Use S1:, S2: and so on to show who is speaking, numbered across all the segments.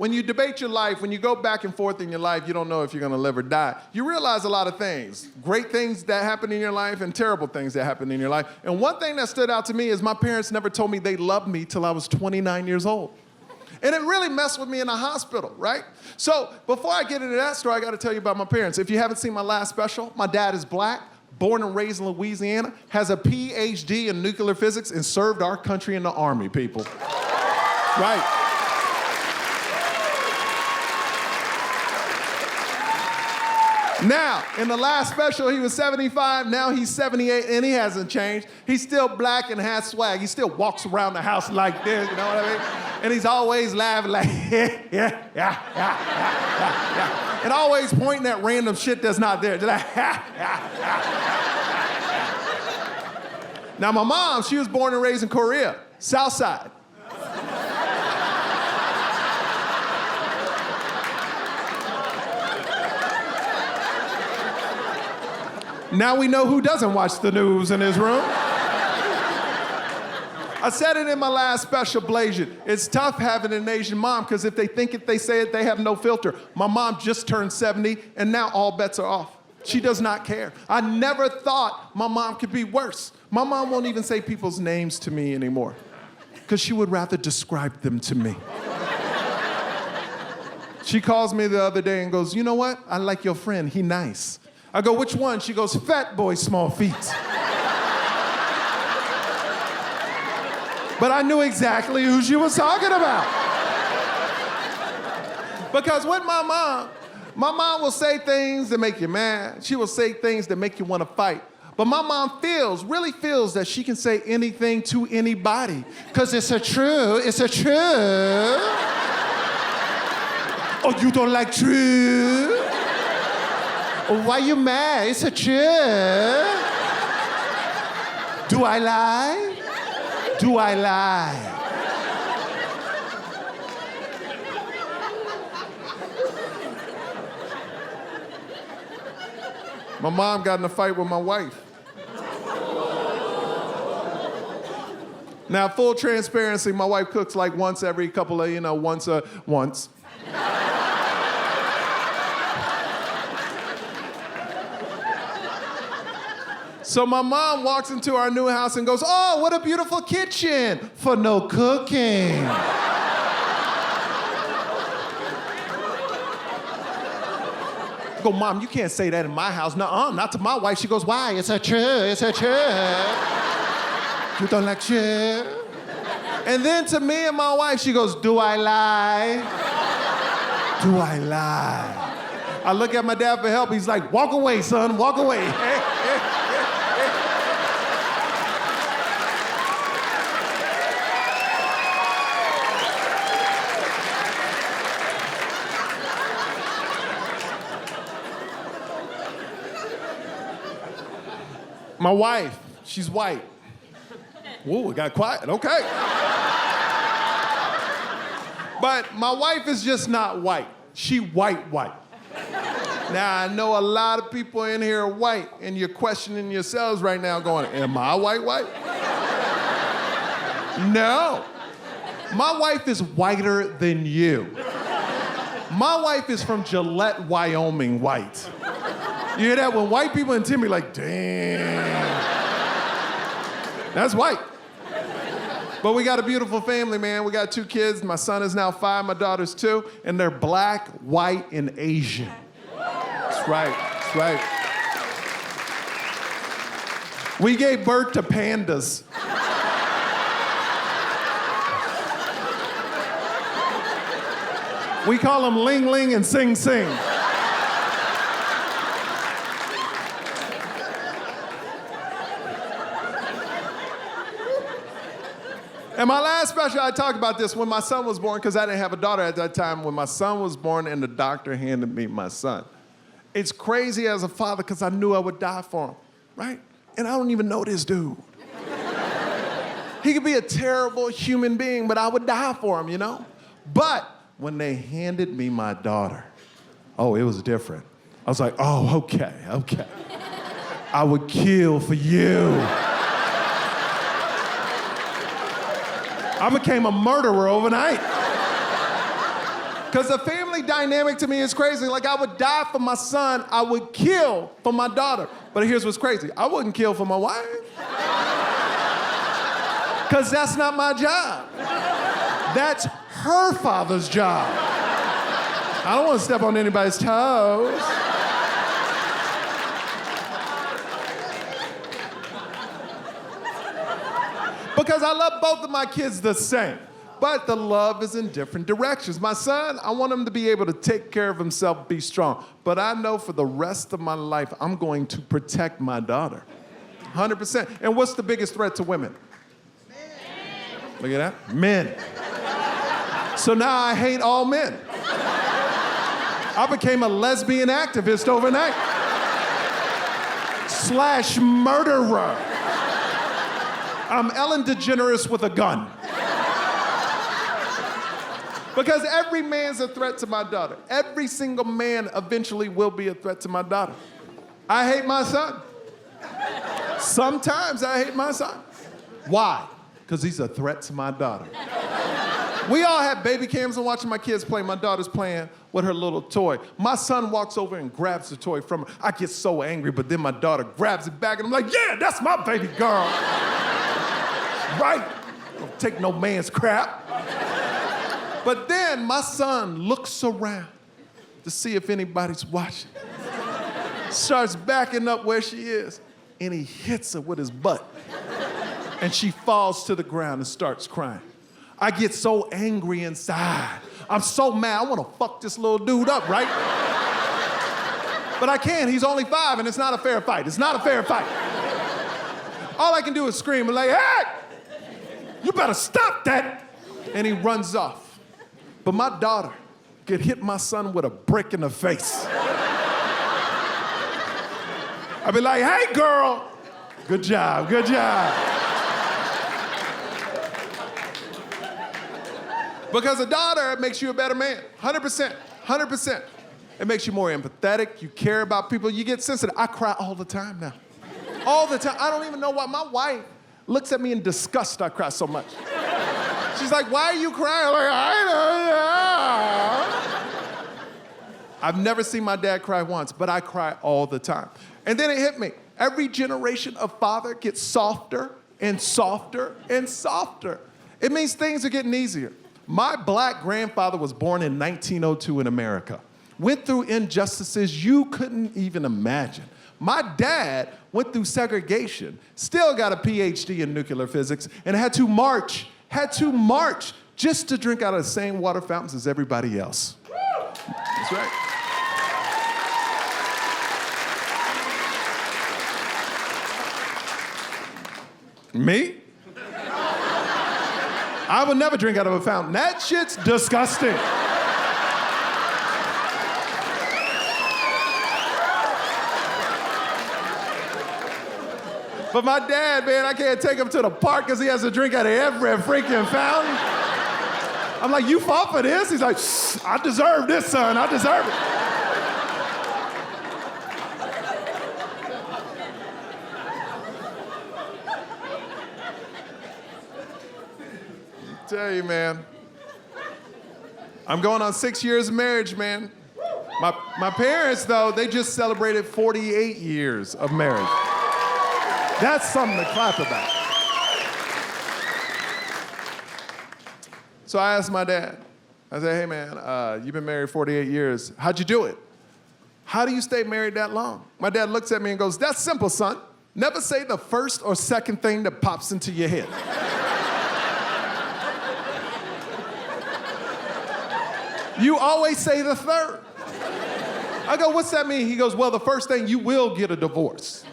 S1: when you debate your life, when you go back and forth in your life, you don't know if you're gonna live or die. You realize a lot of things. Great things that happen in your life and terrible things that happen in your life. And one thing that stood out to me is my parents never told me they loved me till I was 29 years old. And it really messed with me in the hospital, right? So before I get into that story, I gotta tell you about my parents. If you haven't seen my last special, my dad is black, born and raised in Louisiana, has a PhD in nuclear physics, and served our country in the Army, people. Right. Now, in the last special, he was 75, now he's 78, and he hasn't changed. He's still black and has swag. He still walks around the house like this, you know what I mean? And he's always laughing like, yeah. And always pointing at random shit that's not there. Just like, Now, my mom, she was born and raised in Korea, South Side. Now we know who doesn't watch the news in his room. I said it in my last special, Blasian. It's tough having an Asian mom because if they say it, they have no filter. My mom just turned 70 and now all bets are off. She does not care. I never thought my mom could be worse. My mom won't even say people's names to me anymore because she would rather describe them to me. She calls me the other day and goes, you know what? I like your friend, he nice. I go, which one? She goes, fat boy, small feet. But I knew exactly who she was talking about. Because with my mom will say things that make you mad. She will say things that make you want to fight. But my mom really feels that she can say anything to anybody. Because it's a true. Oh, you don't like true? Why you mad? It's a truth. Do I lie? Do I lie? My mom got in a fight with my wife. Now, full transparency, my wife cooks like once every couple of, once. So my mom walks into our new house and goes, oh, what a beautiful kitchen for no cooking. I go, Mom, you can't say that in my house. Nuh-uh, not to my wife. She goes, why? It's a truth. You don't like truth? And then to me and my wife, she goes, do I lie? Do I lie? I look at my dad for help. He's like, walk away, son, walk away. My wife, she's white. Whoa, it got quiet, okay. But my wife is just not white. She white. Now, I know a lot of people in here are white, and you're questioning yourselves right now going, am I white? No. My wife is whiter than you. My wife is from Gillette, Wyoming white. You hear that? When white people intimidate, like, damn. That's white. But we got a beautiful family, man. We got 2 kids. My son is now 5, my daughter's 2, and they're black, white, and Asian. That's right. We gave birth to pandas. We call them Ling Ling and Sing Sing. And my last special, I talked about this when my son was born, because I didn't have a daughter at that time. When my son was born and the doctor handed me my son. It's crazy as a father because I knew I would die for him, right? And I don't even know this dude. He could be a terrible human being, but I would die for him, you know? But when they handed me my daughter, oh, it was different. I was like, oh, okay. I would kill for you. I became a murderer overnight. Because the family dynamic to me is crazy. Like, I would die for my son, I would kill for my daughter. But here's what's crazy. I wouldn't kill for my wife. Because that's not my job. That's her father's job. I don't want to step on anybody's toes. Because I love both of my kids the same. But the love is in different directions. My son, I want him to be able to take care of himself, be strong. But I know for the rest of my life, I'm going to protect my daughter. 100%. And what's the biggest threat to women? Men. Look at that. Men. So now I hate all men. I became a lesbian activist overnight. / murderer. I'm Ellen DeGeneres with a gun. Because every man's a threat to my daughter. Every single man eventually will be a threat to my daughter. I hate my son. Sometimes I hate my son. Why? Because he's a threat to my daughter. We all have baby cams and watching my kids play. My daughter's playing with her little toy. My son walks over and grabs the toy from her. I get so angry, but then my daughter grabs it back and I'm like, yeah, that's my baby girl. Right? Don't take no man's crap. But then my son looks around to see if anybody's watching. Starts backing up where she is, and he hits her with his butt. And she falls to the ground and starts crying. I get so angry inside. I'm so mad, I wanna fuck this little dude up, right? But I can't, he's only 5 and it's not a fair fight. It's not a fair fight. All I can do is scream and like, hey, you better stop that. And he runs off. But my daughter could hit my son with a brick in the face. I'd be like, hey, girl, good job, good job. Because a daughter makes you a better man, 100%, 100%. It makes you more empathetic, you care about people, you get sensitive. I cry all the time now. All the time. I don't even know why. My wife looks at me in disgust I cry so much. She's like, why are you crying? I'm like, I don't know. I've never seen my dad cry once, but I cry all the time. And then it hit me. Every generation of father gets softer and softer and softer. It means things are getting easier. My black grandfather was born in 1902 in America. Went through injustices you couldn't even imagine. My dad went through segregation, still got a PhD in nuclear physics, and had to march just to drink out of the same water fountains as everybody else. That's right. Me? I would never drink out of a fountain. That shit's disgusting. But my dad, man, I can't take him to the park because he has to drink out of every freaking fountain. I'm like, you fought for this? He's like, I deserve this, son, I deserve it. I tell you, man, I'm going on 6 years of marriage, man. My parents, though, they just celebrated 48 years of marriage. That's something to clap about. So I asked my dad, I said, hey man, you've been married 48 years. How'd you do it? How do you stay married that long? My dad looks at me and goes, that's simple, son. Never say the first or second thing that pops into your head. You always say the third. I go, what's that mean? He goes, well, the first thing, you will get a divorce.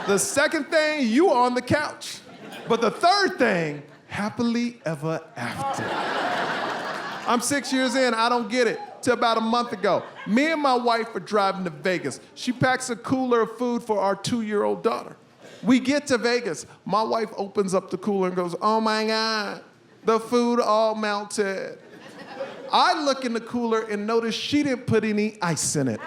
S1: The second thing, you on the couch. But the third thing, happily ever after. I'm 6 years in, I don't get it. Till about a month ago, me and my wife are driving to Vegas. She packs a cooler of food for our 2-year-old daughter. We get to Vegas. My wife opens up the cooler and goes, oh my God, the food all melted. I look in the cooler and notice she didn't put any ice in it.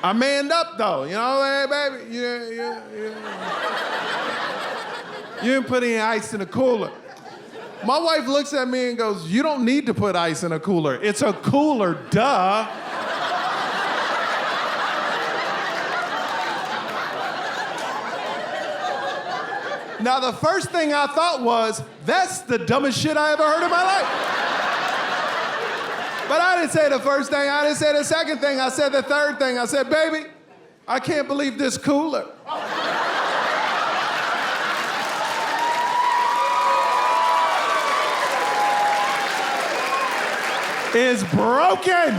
S1: I manned up though, you know, hey baby, yeah. You didn't put any ice in the cooler. My wife looks at me and goes, you don't need to put ice in a cooler. It's a cooler, duh. Now, the first thing I thought was, that's the dumbest shit I ever heard in my life. But I didn't say the first thing, I didn't say the second thing, I said the third thing. I said, baby, I can't believe this cooler. Is broken.